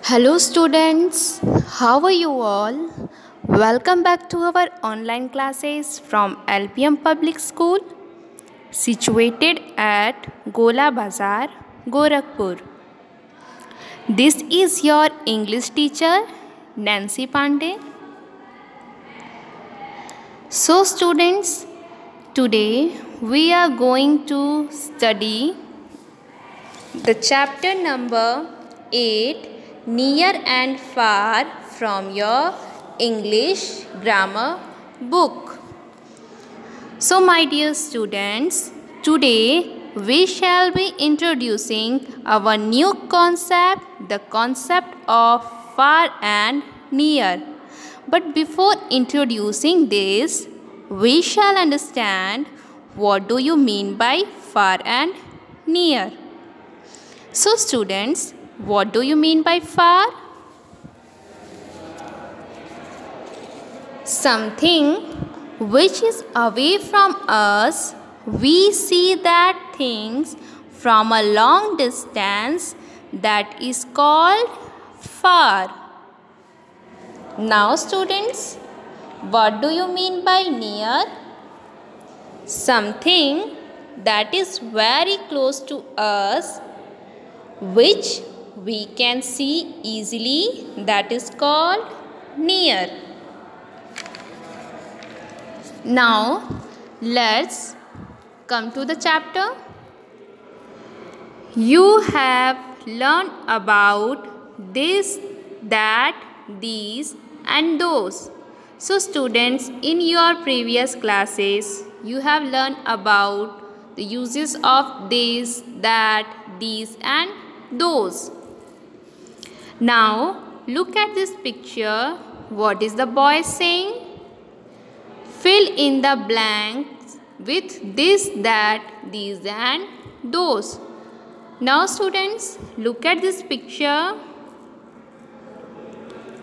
Hello, students. How are you all? Welcome back to our online classes from LPM Public School, situated at Gola Bazar, Gorakhpur. This is your English teacher, Nancy Pandey. So, students, today we are going to study the chapter number 8, Near and Far, from your English grammar book. So, my dear students, today we shall be introducing our new concept, the concept of far and near. But before introducing this, we shall understand what do you mean by far and near. So, students, what do you mean by far? Something which is away from us. We see that things from a long distance, that is called far. Now, students, what do you mean by near? Something that is very close to us, which we can see easily, that is called near. Now, let's come to the chapter. You have learned about this, that, these and those. So, students, in your previous classes, you have learned about the uses of this, that, these and those. Now, look at this picture. What is the boy saying? Fill in the blanks with this, that, these and those. Now, students, look at this picture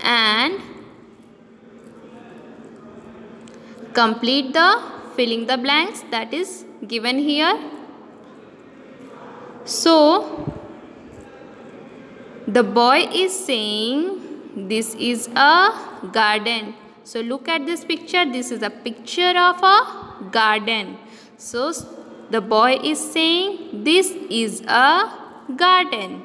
and complete the filling the blanks that is given here. So, the boy is saying this is a garden. So, look at this picture. This is a picture of a garden. So, the boy is saying this is a garden.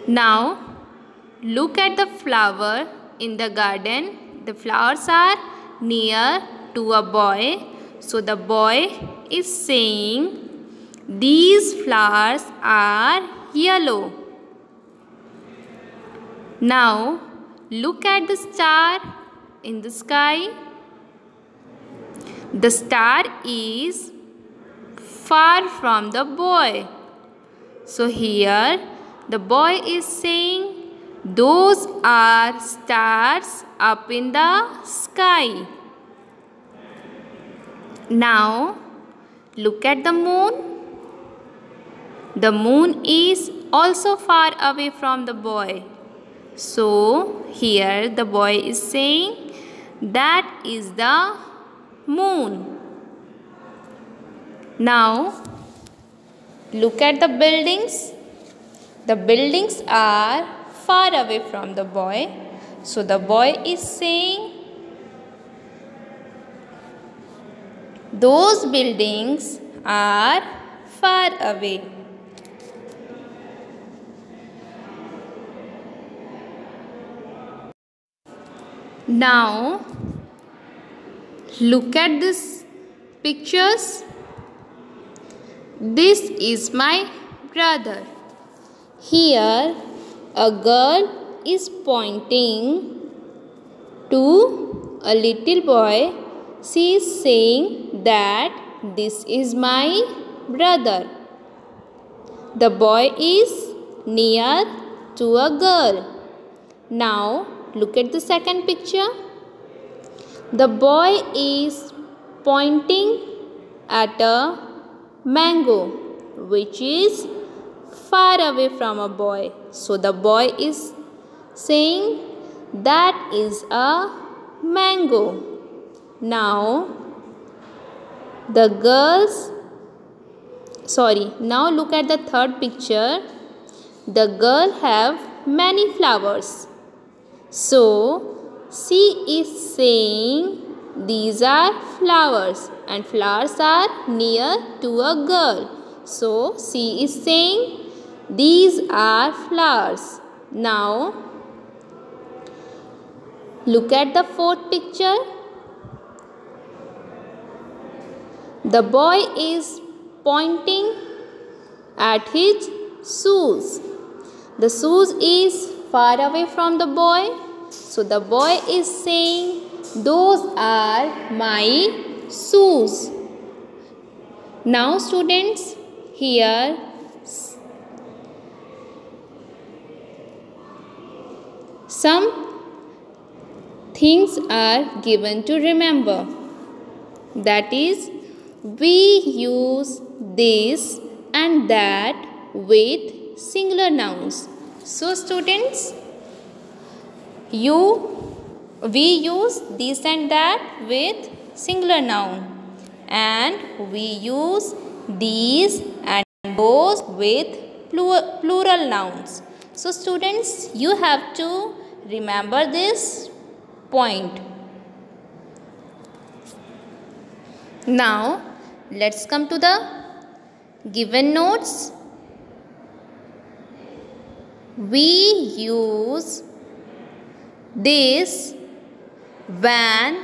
Now, look at the flower in the garden. The flowers are near to a boy. So, the boy is saying these flowers are yellow. Now, look at the star in the sky. The star is far from the boy. So, here the boy is saying those are stars up in the sky. Now, look at the moon. The moon is also far away from the boy. So, here the boy is saying that is the moon. Now, look at the buildings. The buildings are far away from the boy. So, the boy is saying those buildings are far away. Now, look at these pictures. This is my brother. Here, a girl is pointing to a little boy. She is saying that this is my brother. The boy is near to a girl. Now, look at the second picture. The boy is pointing at a mango, which is far away from a boy. So, the boy is saying that is a mango. Now, the girls Sorry, now look at the third picture. The girl have many flowers. So, she is saying these are flowers and flowers are near to a girl. So, she is saying these are flowers. Now, look at the fourth picture. The boy is pointing at his shoes. The shoes is far away from the boy. So the boy is saying, those are my shoes. Now students, here some things are given to remember. That is, we use this and that with singular nouns. So students, we use this and that with singular noun, and we use these and those with plural nouns. So students, you have to remember this point. Now let's come to the given notes. We use this when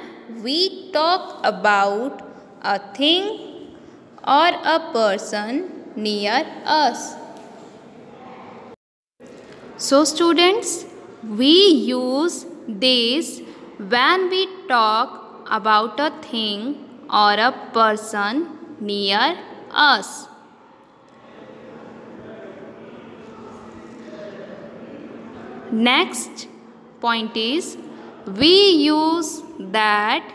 we talk about a thing or a person near us. So students, we use this when we talk about a thing or a person near us. Next point is, we use that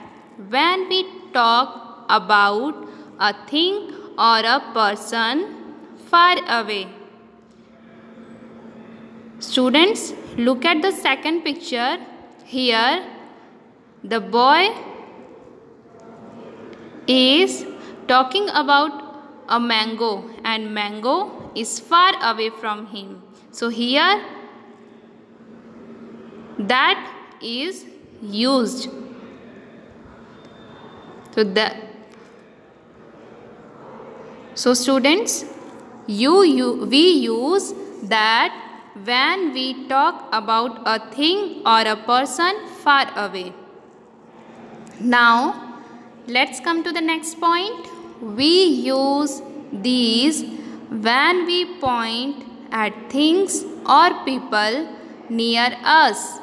when we talk about a thing or a person far away. Students, look at the second picture. Here, the boy is talking about a mango and mango is far away from him. So here, that is used. So students, we use that when we talk about a thing or a person far away. Now let's come to the next point. We use these when we point at things or people near us.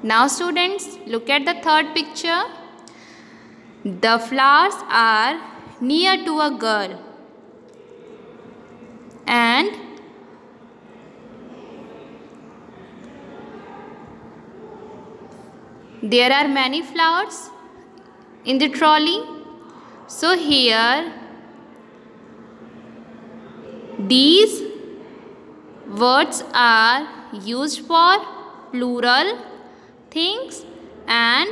Now students, look at the third picture. The flowers are near to a girl and there are many flowers in the trolley. So here these words are used for plural things and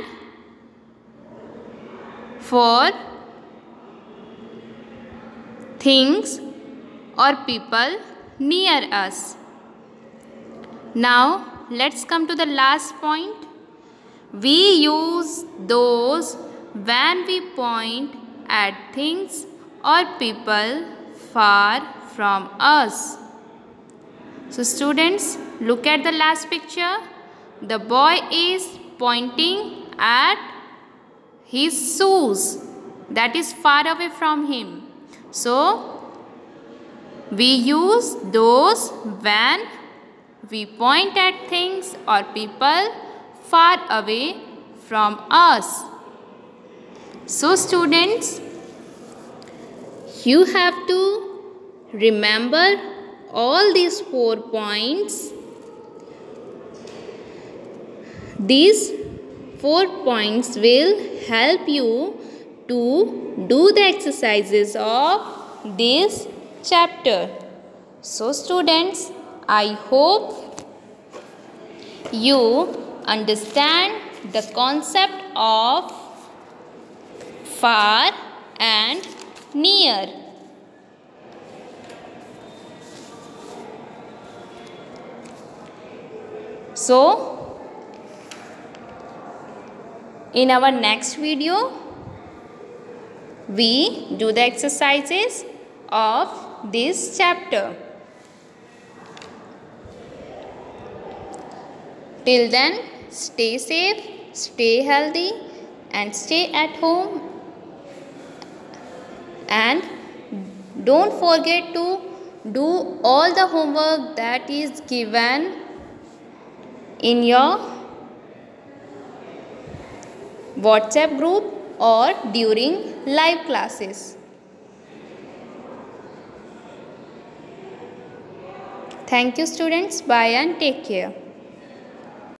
for things or people near us. Now let's come to the last point. We use those when we point at things or people far from us. So students, look at the last picture. The boy is pointing at his shoes that is far away from him. So we use those when we point at things or people far away from us. So students, you have to remember all these 4 points. These 4 points will help you to do the exercises of this chapter. So students, I hope you understand the concept of far and near. So in our next video we do the exercises of this chapter. Till then, stay safe, stay healthy and stay at home, and don't forget to do all the homework that is given in your WhatsApp group or during live classes. Thank you students. Bye and take care.